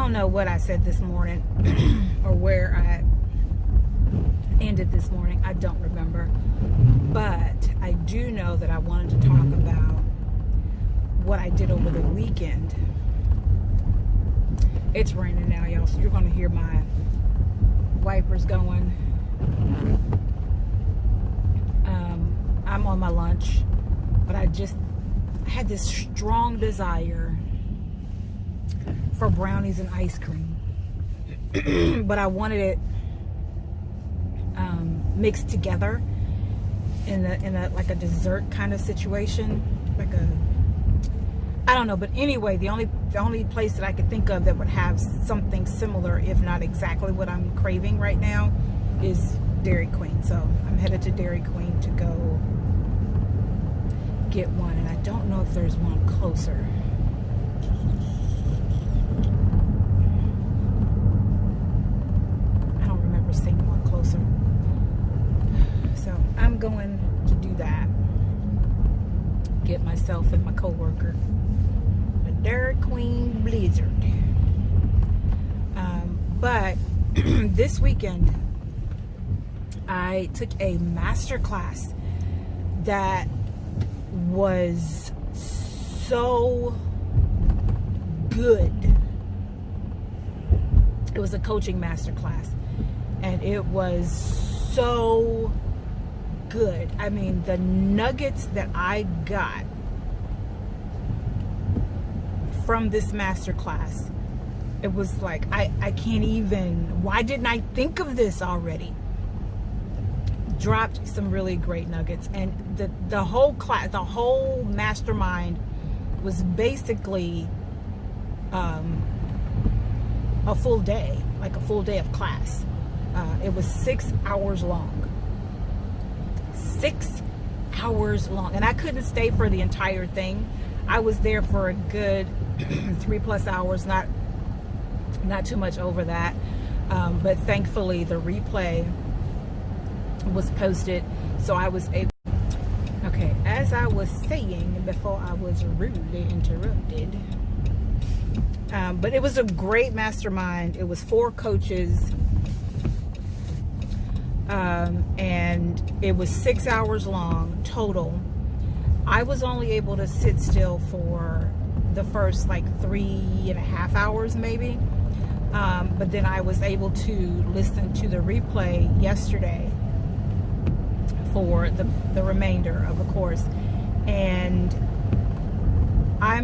don't know what I said this morning or where I ended this morning. I don't remember. But I do know that I wanted to talk about what I did over the weekend. It's raining now, y'all, so you're going to hear my wipers going. I'm on my lunch, but I had this strong desire for brownies and ice cream. But I wanted it mixed together in a like a dessert kind of situation, like I don't know. But anyway, the only place that I could think of that would have something similar, if not exactly what I'm craving right now, is Dairy Queen. So I'm headed to Dairy Queen to go get one, and I don't know if there's one closer. I don't remember seeing one closer. So I'm going to do that. Get myself and my coworker a Dairy Queen Blizzard. But this weekend I took a master class that was so good. It was a coaching master class, and it was so good. I mean, the nuggets that I got from this master class, it was like, I can't even, why didn't I think of this already? Dropped some really great nuggets, and the whole class, the whole mastermind was basically a full day, like a full day of class. It was 6 hours long. 6 hours long, and I couldn't stay for the entire thing. I was there for a good 3+ hours, not too much over that, but thankfully the replay was posted, so I was able. Okay, as I was saying before I was rudely interrupted, but it was a great mastermind. It was 4 coaches, and it was 6 hours long total. I was only able to sit still for the first like 3.5 hours maybe, but then I was able to listen to the replay yesterday for the remainder of the course, and I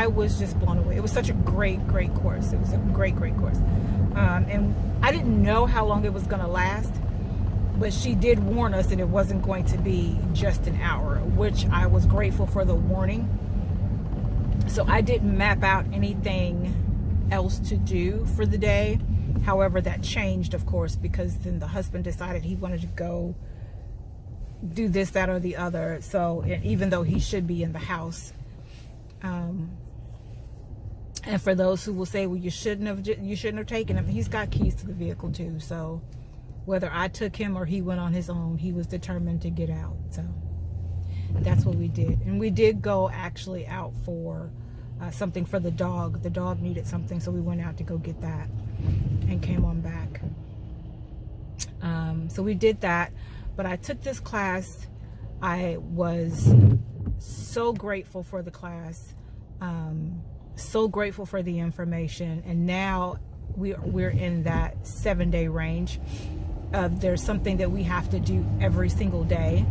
was just blown away. It was such a great course. It was a great course, and I didn't know how long it was going to last, but she did warn us that it wasn't going to be just an hour, which I was grateful for the warning. So I didn't map out anything else to do for the day. However, that changed, of course, because then the husband decided he wanted to go do this, that, or the other. So even though he should be in the house, and for those who will say, well, you shouldn't have taken him, he's got keys to the vehicle too. So whether I took him or he went on his own, he was determined to get out. So that's what we did. And we did go actually out for something for the dog. The dog needed something, so we went out to go get that and came on back. So we did that, but I took this class. I was so grateful for the class, so grateful for the information, and now we're in that 7-day range of there's something that we have to do every single day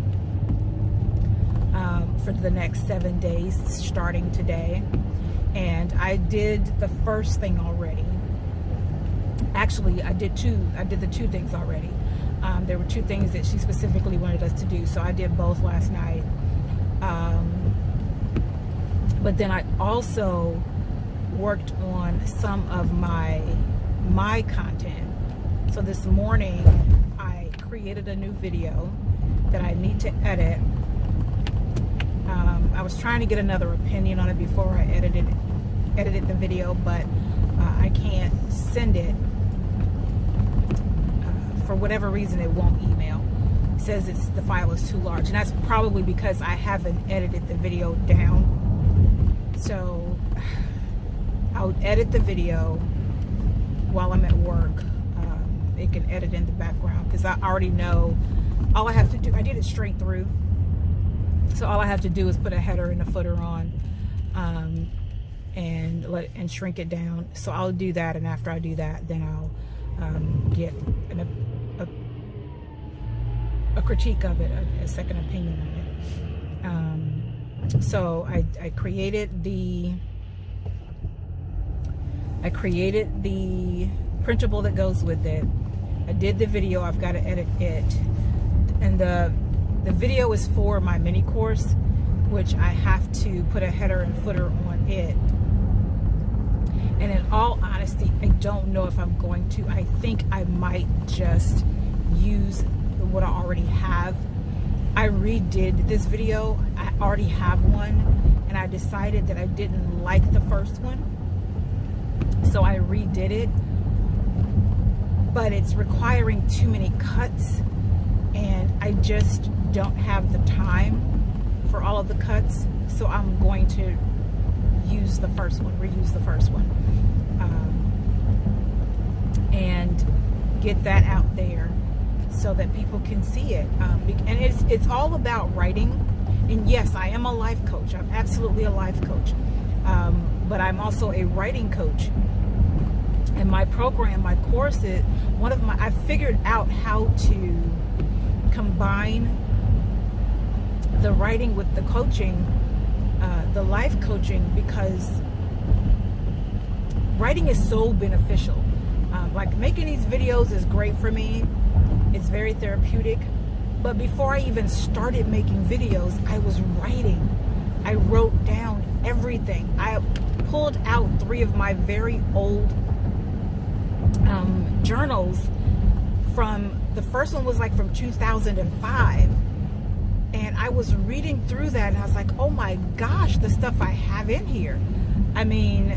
for the next 7 days starting today. And I did the first thing already. Actually, I did the 2 things already. There were 2 things that she specifically wanted us to do, so I did both last night. But then I also worked on some of my content. So this morning I created a new video that I need to edit. I was trying to get another opinion on it before I edited the video, but I can't send it. For whatever reason, it won't email. It says the file is too large, and that's probably because I haven't edited the video down. So I'll edit the video while I'm at work. It can edit in the background because I already know all I have to do. I did it straight through, so all I have to do is put a header and a footer on, and shrink it down. So I'll do that, and after I do that, then I'll get a critique of it, a second opinion of it. So I created the printable that goes with it. I did the video. I've got to edit it, and the video is for my mini course, which I have to put a header and footer on it. And in all honesty, I don't know if I'm going to. I think I might just use what I already have. I redid this video. I already have one, and I decided that I didn't like the first one, so I redid it. But it's requiring too many cuts, and I just don't have the time for all of the cuts, so I'm going to use the first one, reuse the first one, and get that out there so that people can see it. And it's all about writing. And yes, I am a life coach. I'm absolutely a life coach, but I'm also a writing coach. And my program, my courses, I figured out how to combine the writing with the coaching, the life coaching, because writing is so beneficial. Like making these videos is great for me. It's very therapeutic. But before I even started making videos, I was writing. I wrote down everything. I pulled out 3 of my very old journals. From the first one was like from 2005, and I was reading through that, and I was like, oh my gosh, the stuff I have in here. I mean,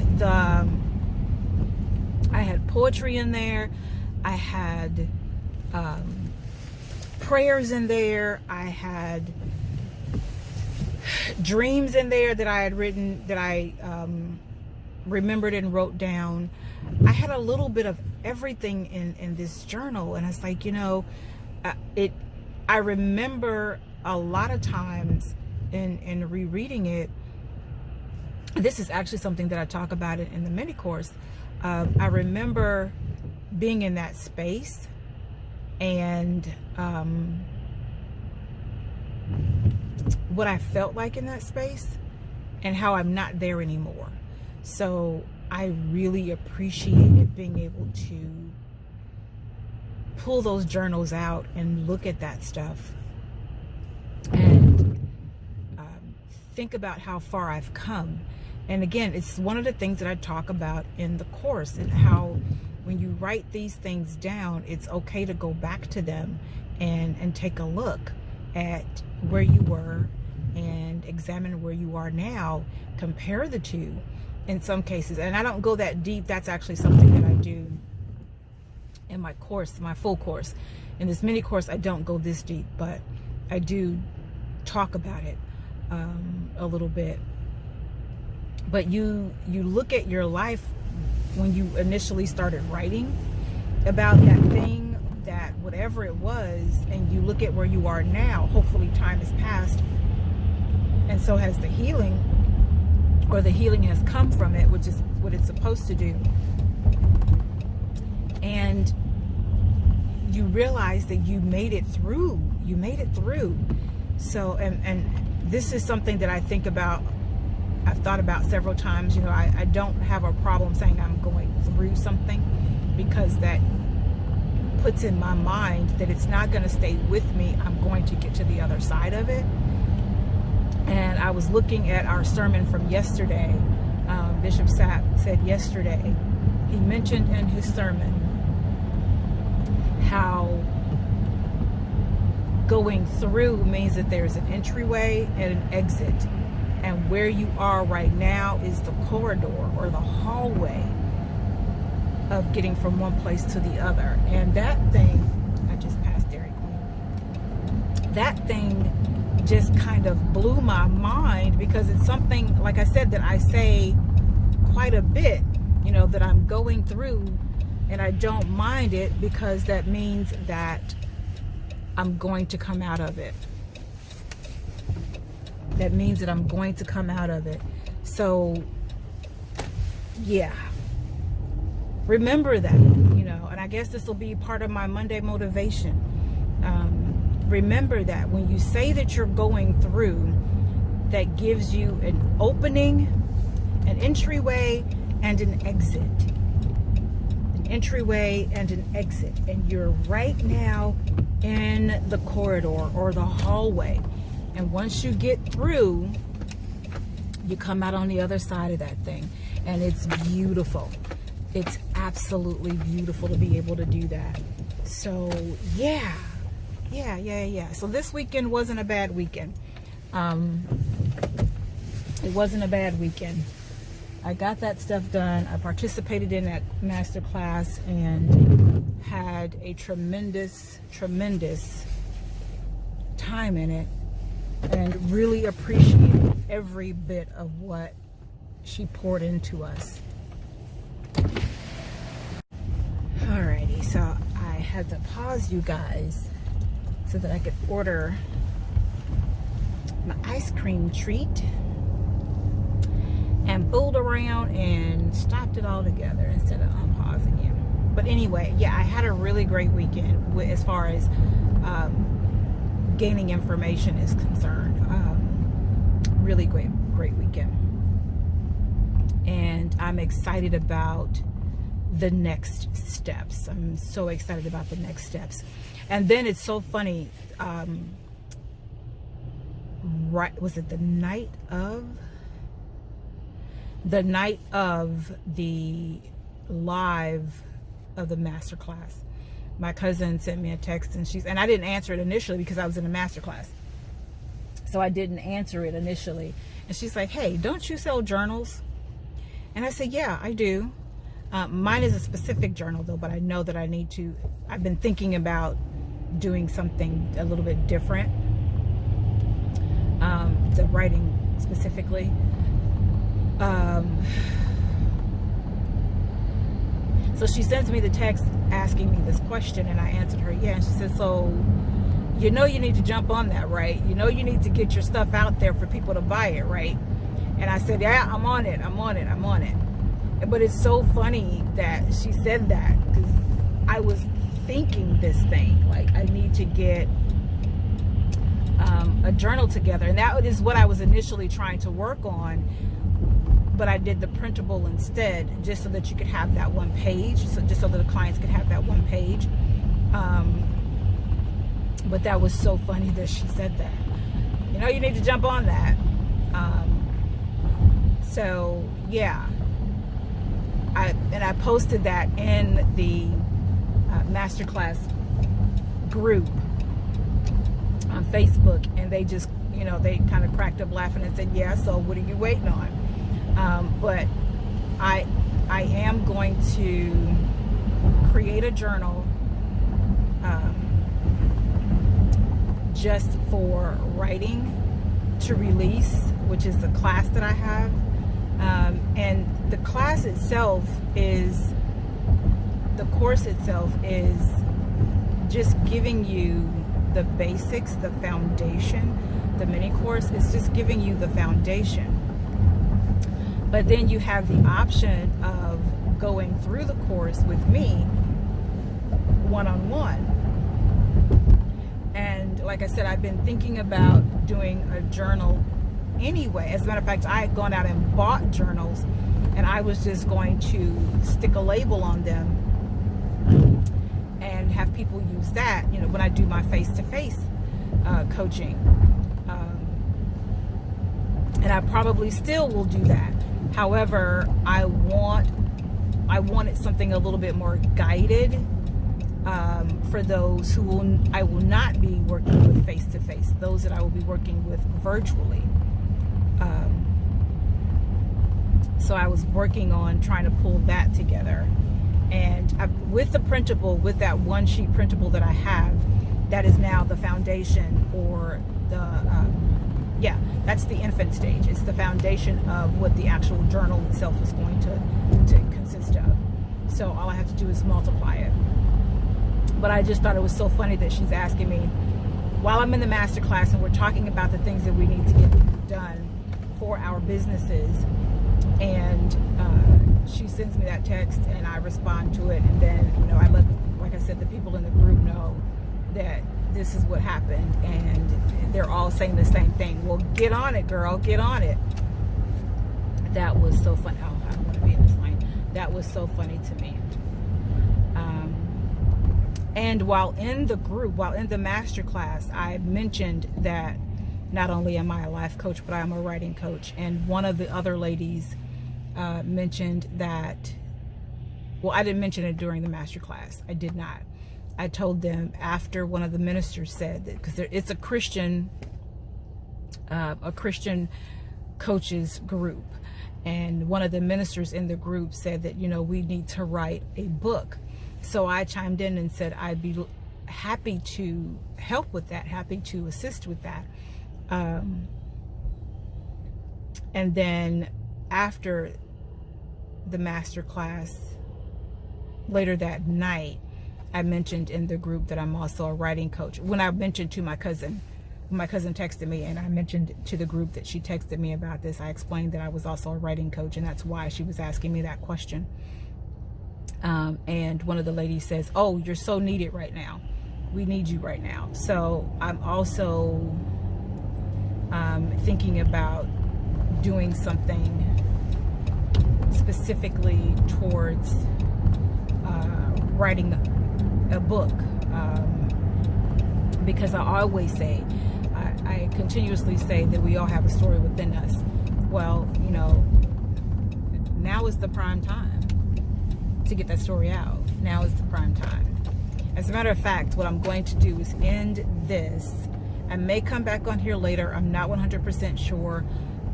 I had poetry in there, I had prayers in there, I had dreams in there that I had written, that I remembered and wrote down. I had a little bit of everything in this journal, and it's like, you know, I remember a lot of times in rereading it. This is actually something that I talk about it in the mini course. I remember being in that space, and what I felt like in that space, and how I'm not there anymore. So I really appreciated being able to pull those journals out and look at that stuff and think about how far I've come. And again, it's one of the things that I talk about in the course, and how when you write these things down, it's okay to go back to them and take a look at where you were and examine where you are now, compare the two in some cases. And I don't go that deep. That's actually something that I do in my course, my full course. In this mini course, I don't go this deep, but I do talk about it a little bit. But you look at your life when you initially started writing about that thing, that whatever it was, and you look at where you are now. Hopefully time has passed, and so has the healing, or the healing has come from it, which is what it's supposed to do. And you realize that you made it through. You made it through. So, and this is something that I think about, I've thought about several times. You know, I don't have a problem saying I'm going through something, because that puts in my mind that it's not going to stay with me. I'm going to get to the other side of it. And I was looking at our sermon from yesterday. Bishop Sapp said yesterday, he mentioned in his sermon how going through means that there's an entryway and an exit. And where you are right now is the corridor, or the hallway, of getting from one place to the other. And that thing, I just passed Dairy Queen. That thing just kind of blew my mind, because it's something, like I said, that I say quite a bit, that I'm going through, and I don't mind it, because that means that I'm going to come out of it. That means that I'm going to come out of it. So, yeah. Remember that, and I guess this will be part of my Monday motivation. Remember that when you say that you're going through, that gives you an opening, an entryway, and an exit. An entryway and an exit. And you're right now in the corridor or the hallway. And once you get through, you come out on the other side of that thing. And it's beautiful. It's absolutely beautiful to be able to do that. So, yeah. So this weekend wasn't a bad weekend. It wasn't a bad weekend. I got that stuff done. I participated in that master class and had a tremendous time in it, and really appreciated every bit of what she poured into us. Alrighty, so I had to pause you guys so that I could order my ice cream treat, and fooled around and stopped it all together instead of unpausing you. But anyway, yeah, I had a really great weekend as far as gaining information is concerned. Really great weekend. And I'm excited about the next steps. I'm so excited about the next steps. And then it's so funny, was it the night of the live of the master class? My cousin sent me a text, and I didn't answer it initially because I was in a master class. So I didn't answer it initially. And she's like, "Hey, don't you sell journals?" And I said, "Yeah, I do. Mine is a specific journal though, but I know that I've been thinking about doing something a little bit different. The writing specifically. So she sends me the text asking me this question, and I answered her, yeah. And she said, "So, you need to jump on that, right? You need to get your stuff out there for people to buy it, right?" And I said, "Yeah, I'm on it. But it's so funny that she said that, because I was thinking this thing, like, I need to get a journal together. And that is what I was initially trying to work on. But I did the printable instead, just so that you could have that one page, just so that the clients could have that one page. But that was so funny that she said that. You need to jump on that. So yeah, I posted that in the masterclass group on Facebook, and they just, they kind of cracked up laughing and said, "Yeah, so what are you waiting on?" But I am going to create a journal just for writing to release, which is the class that I have. And the course itself is just giving you the basics, the foundation. The mini course is just giving you the foundation. But then you have the option of going through the course with me one-on-one. And like I said, I've been thinking about doing a journal anyway. As a matter of fact, I had gone out and bought journals, and I was just going to stick a label on them and have people use that, when I do my face-to-face coaching. And I probably still will do that. However, I wanted something a little bit more guided for those I will not be working with face-to-face, those that I will be working with virtually. So I was working on trying to pull that together. And with the printable, with that one sheet printable that I have, that is now the foundation for the Yeah, that's the infant stage. It's the foundation of what the actual journal itself is going to consist of. So all I have to do is multiply it. But I just thought it was so funny that she's asking me while I'm in the master class and we're talking about the things that we need to get done for our businesses, and she sends me that text and I respond to it, and then, you know, I let, like I said, the people in the group know that this is what happened, and they're all saying the same thing. Well, get on it, girl, get on it. That was so funny. Oh, I don't want to be in this line. That was so funny to me. And while in the group, while in the master class, I mentioned that not only am I a life coach, but I'm a writing coach. And one of the other ladies mentioned that, well, I didn't mention it during the master class. I did not. I told them after one of the ministers said that, because it's a Christian coaches group. And one of the ministers in the group said that, you know, we need to write a book. So I chimed in and said I'd be happy to help with that, happy to assist with that. And then after the master class, later that night, I mentioned in the group that I'm also a writing coach. When I mentioned to my cousin texted me, and I mentioned to the group that she texted me about this, I explained that I was also a writing coach, and that's why she was asking me that question. And one of the ladies says, oh, you're so needed right now. We need you right now. So I'm also thinking about doing something specifically towards writing a book, because I always say, I continuously say that we all have a story within us. Well, you know, now is the prime time to get that story out. Now is the prime time. As a matter of fact, what I'm going to do is end this. I may come back on here later. I'm not 100% sure.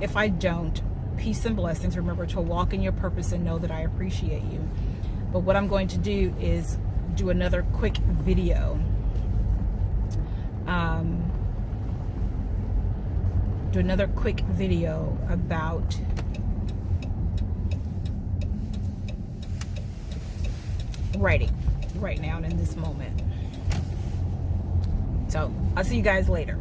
If I don't, peace and blessings. Remember to walk in your purpose and know that I appreciate you. But what I'm going to do is do another quick video. Do another quick video about writing right now and in this moment. So I'll see you guys later.